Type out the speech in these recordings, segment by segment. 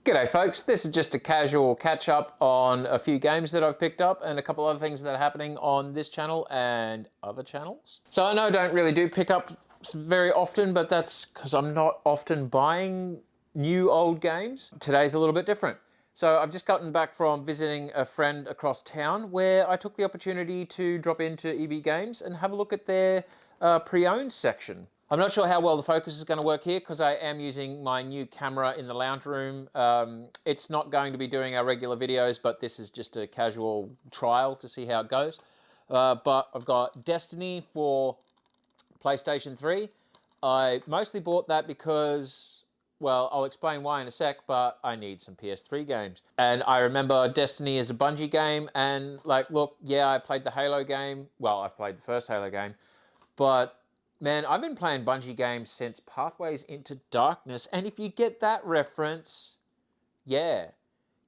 G'day folks, this is just a casual catch up on a few games that I've picked up and a couple other things that are happening on this channel and other channels. So I know I don't really do pick up very often, but that's because I'm not often buying new old games. Today's a little bit different. So I've just gotten back from visiting a friend across town where I took the opportunity to drop into EB Games and have a look at their pre-owned section. I'm not sure how well the focus is going to work here because I am using my new camera in the lounge room. It's not going to be doing our regular videos, but this is just a casual trial to see how it goes. But I've got Destiny for PlayStation 3. I mostly bought that because, well, I'll explain why in a sec, but I need some PS3 games. And I remember Destiny is a Bungie game, and like, look, yeah, I played the Halo game. Well, I've played the first Halo game, but man, I've been playing Bungie games since Pathways into Darkness, and if you get that reference, yeah,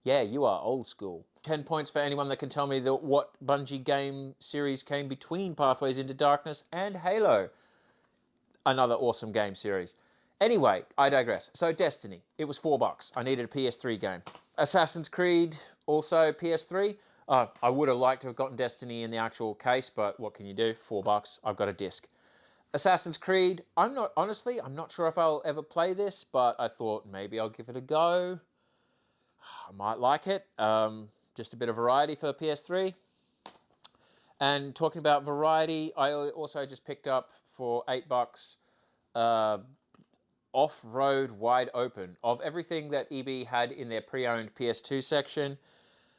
you are old school. 10 points for anyone that can tell me what Bungie game series came between Pathways into Darkness and Halo. Another awesome game series. Anyway, I digress. So Destiny, it was $4. I needed a PS3 game. Assassin's Creed, also PS3. I would have liked to have gotten Destiny in the actual case, but what can you do? $4, I've got a disc. Assassin's Creed, I'm not sure if I'll ever play this, but I thought maybe I'll give it a go. I might like it. Just a bit of variety for PS3. And talking about variety, I also just picked up for $8 Off-Road Wide Open. Of everything that EB had in their pre-owned PS2 section,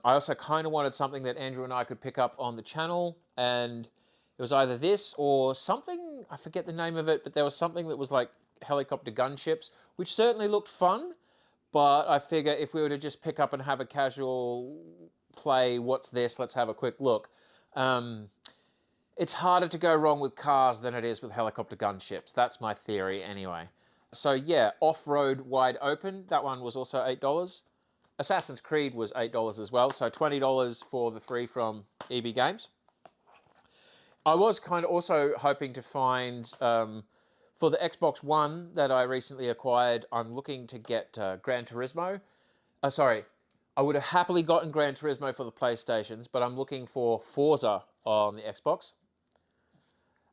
I also kind of wanted something that Andrew and I could pick up on the channel, and it was either this or something, I forget the name of it, but there was something that was like helicopter gunships, which certainly looked fun, but I figure if we were to just pick up and have a casual play, what's this, let's have a quick look. It's harder to go wrong with cars than it is with helicopter gunships. That's my theory anyway. So yeah, Off-Road Wide Open, that one was also $8. Assassin's Creed was $8 as well, so $20 for the three from EB Games. I was kind of also hoping to find, for the Xbox One that I recently acquired, I'm looking to get Gran Turismo. I would have happily gotten Gran Turismo for the PlayStations, but I'm looking for Forza on the Xbox.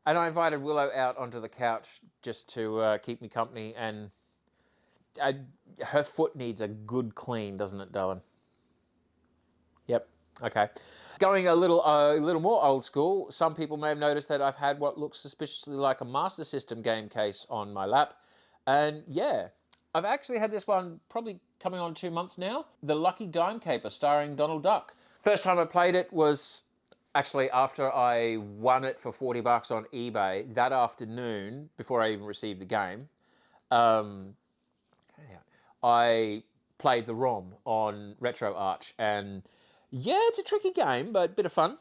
And I invited Willow out onto the couch just to keep me company, and her foot needs a good clean, doesn't it, darling? Yep. Okay. Going a little more old school, some people may have noticed that I've had what looks suspiciously like a Master System game case on my lap. And yeah, I've actually had this one probably coming on 2 months now. The Lucky Dime Caper starring Donald Duck. First time I played it was actually after I won it for $40 on eBay that afternoon, before I even received the game. I played the ROM on RetroArch, and yeah, it's a tricky game, but a bit of fun.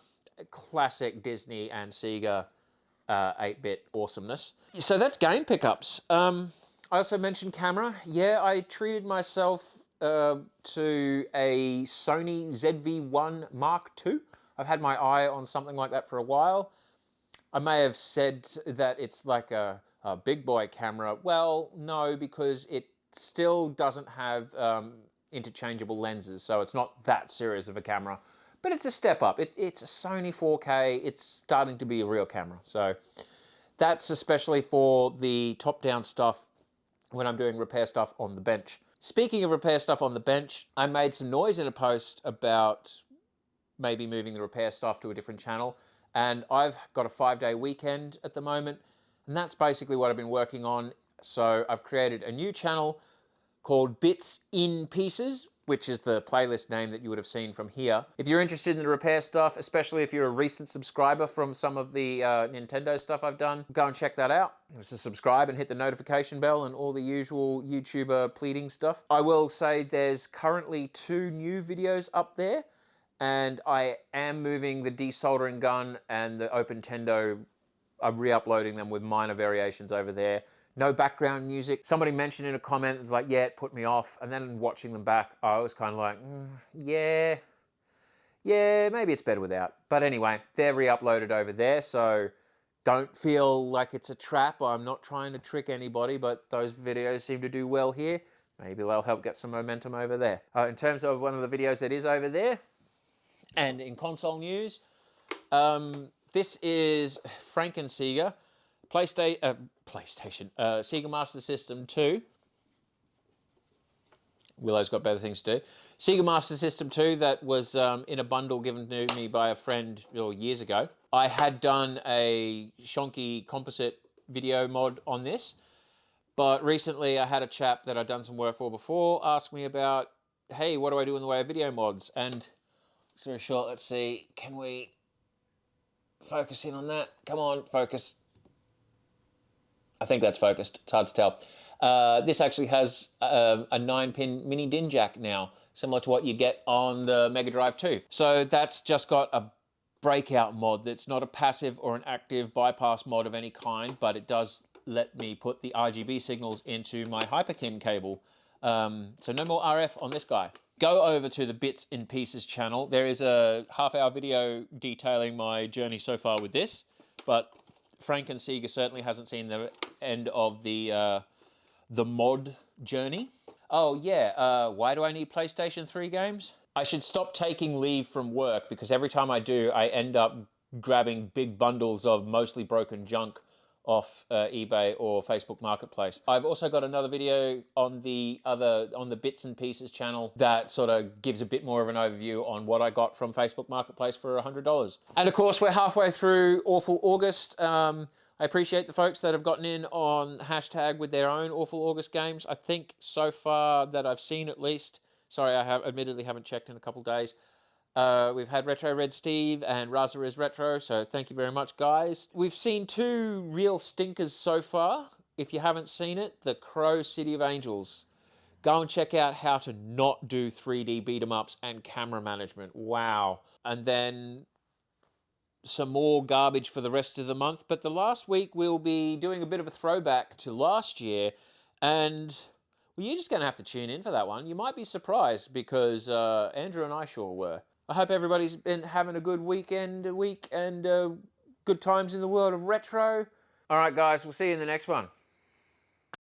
Classic Disney and Sega 8-bit awesomeness. So that's game pickups. I also mentioned camera. Yeah, I treated myself to a Sony ZV-1 Mark II. I've had my eye on something like that for a while. I may have said that it's like a big boy camera. Well, no, because it still doesn't have interchangeable lenses, so it's not that serious of a camera, but it's a step up. It's a Sony 4K. It's starting to be a real camera, so that's especially for the top-down stuff when I'm doing repair stuff on the bench. Speaking of repair stuff on the bench, I made some noise in a post about maybe moving the repair stuff to a different channel, and I've got a 5-day weekend at the moment, and that's basically what I've been working on. So I've created a new channel called Bits in Pieces, which is the playlist name that you would have seen from here. If you're interested in the repair stuff, especially if you're a recent subscriber from some of the Nintendo stuff I've done, go and check that out. Just subscribe and hit the notification bell and all the usual YouTuber pleading stuff. I will say there's currently 2 new videos up there, and I am moving the desoldering gun and the Open Tendo. I'm re-uploading them with minor variations over there. No background music. Somebody mentioned in a comment, it was like, yeah, it put me off. And then watching them back, I was kind of like, yeah, maybe it's better without. But anyway, they're re-uploaded over there, so don't feel like it's a trap. I'm not trying to trick anybody, but those videos seem to do well here. Maybe they'll help get some momentum over there. In terms of one of the videos that is over there, and in console news, this is Frank and Sega, Sega Master System 2. Willow's got better things to do. Sega Master System 2 that was in a bundle given to me by a friend years ago. I had done a Shonky composite video mod on this, but recently I had a chap that I'd done some work for before ask me about, hey, what do I do in the way of video mods? And it's very short. Let's see, can we focus in on that? Come on, focus. I think that's focused. It's hard to tell. This actually has a 9-pin mini DIN jack now, similar to what you get on the Mega Drive 2. So that's just got a breakout mod that's not a passive or an active bypass mod of any kind, but it does let me put the RGB signals into my HyperKim cable. So no more RF on this guy. Go over to the Bits and Pieces channel. There is a half-hour video detailing my journey so far with this, but Frank and Sega certainly hasn't seen the end of the mod journey. Oh yeah, why do I need PlayStation 3 games? I should stop taking leave from work because every time I do, I end up grabbing big bundles of mostly broken junk off eBay or Facebook Marketplace. I've also got another video on the Bits and Pieces channel that sort of gives a bit more of an overview on what I got from Facebook Marketplace for $100. And of course, we're halfway through Awful August. I appreciate the folks that have gotten in on hashtag with their own Awful August games. I think so far that I've seen at least, sorry, I admittedly haven't checked in a couple days. We've had Retro Red Steve and Raza is Retro, so thank you very much, guys. We've seen 2 real stinkers so far. If you haven't seen it, The Crow City of Angels. Go and check out how to not do 3D beat-em-ups and camera management. Wow. And then some more garbage for the rest of the month. But the last week, we'll be doing a bit of a throwback to last year. And well, you're just going to have to tune in for that one. You might be surprised because Andrew and I sure were. I hope everybody's been having a good week and good times in the world of retro. All right, guys, we'll see you in the next one.